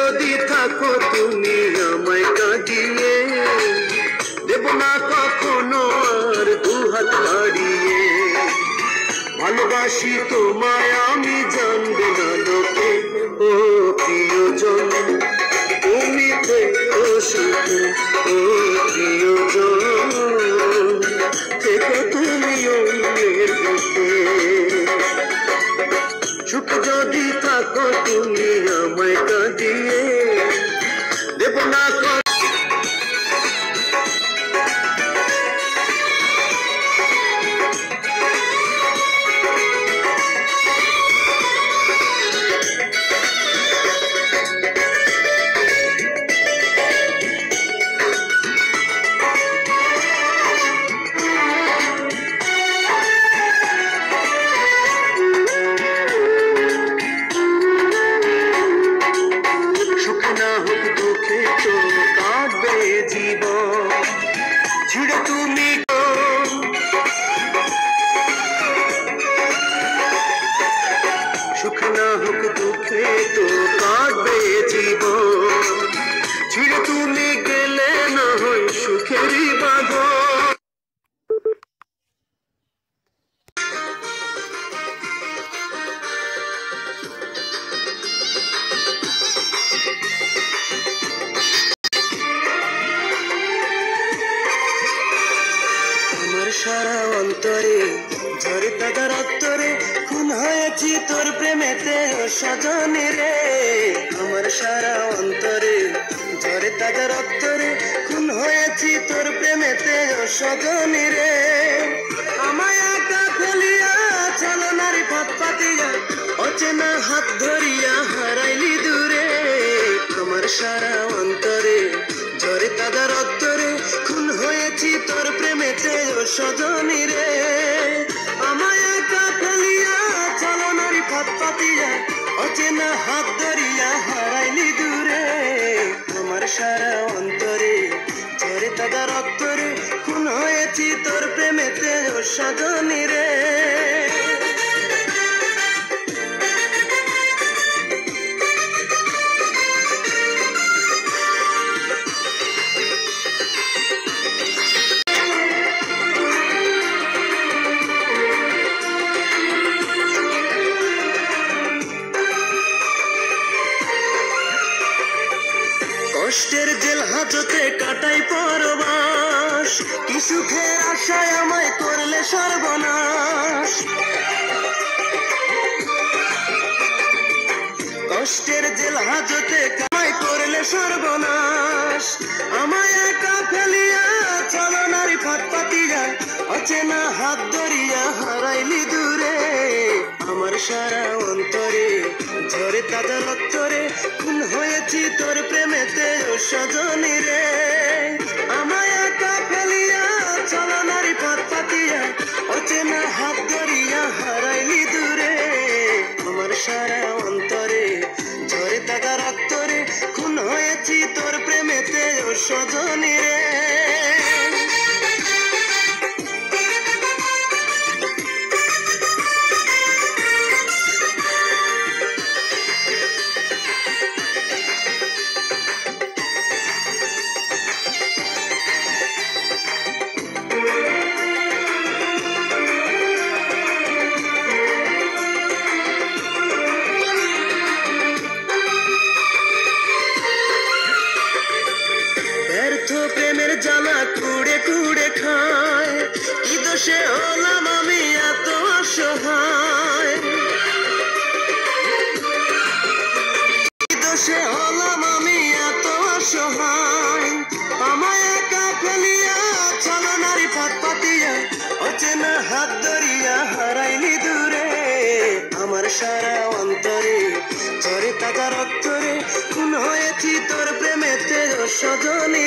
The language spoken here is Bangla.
যদি থাকো তুমি আমায় কাঁদিয়ে, দেব না কখনো আর দুহাত বাড়িয়ে। ভালোবাসি তোমায় আমি, জানবে না লোকে ও প্রিয়জন, তুমি থেকো সুখে ও প্রিয়জন, থেকো তুমি অন্যের বুকে। সুখ যদি থাকো তুমি আমায় কাঁদিয়ে, দেব না সারা অন্তরে ঝরে তাদের রক্তরে, খুন হয়েছি তোর প্রেমেতে সজনী রে। আমার সারা অন্তরে ঝরে তাদের রক্তরে, খুন হয়েছি তোর প্রেমেতে সজনী রে। আমায় একা ফেলিয়া চলো নারী পথ পাতিয়া, অচেনা হাত ধরিয়া হারাইলি দূরে। আমার সারা অন্তরে ঝরে তাদের রক্তরে, খুন হয়েছি তোর প্রেমেতে সজনী রে। আমায় একা ফেলিয়া চলো নারী পথ পাতিয়া, অচেনা হাত ধরিয়া হারাইলি দূরে। আমার সারা অন্তরে ঝরে তাদের রক্তরে, খুন হয়েছি তোর প্রেমেতে সজনী রে। কষ্টের জেল হাজতে কাটাই পরবাস, কি সুখের আশায় আমায় করলে সর্বনাশ। কষ্টের জেল হাজতে কামাই করলে সর্বনাশ। আমায় একা ফেলিয়া চলো নারী পথ পাতিয়া, অচেনা হাত ধরিয়া হারাইলি দূরে। আমার সারা অন্তরে ঝরে তাজা রক্তরে, খুন হয়েছি তোর প্রেমেতে সজনী রে। আমায় একা ফেলিয়া চলো নারী পথ পাতিয়া, অচেনা হাত ধরিয়া হারাইলি দূরে। আমার সারা অন্তরে ঝরে তাজা রক্তরে, খুন হয়েছি তোর প্রেমেতে সজনী রে। প্রেমের জ্বালা কুড়ে কুড়ে খায়, কি দোষে হলাম আমি এত অসহায়। কি দোষে হলাম আমি এত অসহায়। আমায় একা ফেলিয়া চলো নারী পথ পাতিয়া, অচেনা হাত ধরিয়া হারাইলি দূরে। আমার সারা অন্তরে ঝরে তাজা রক্তরে, খুন হয়েছি তোর প্রেমেতে সজনী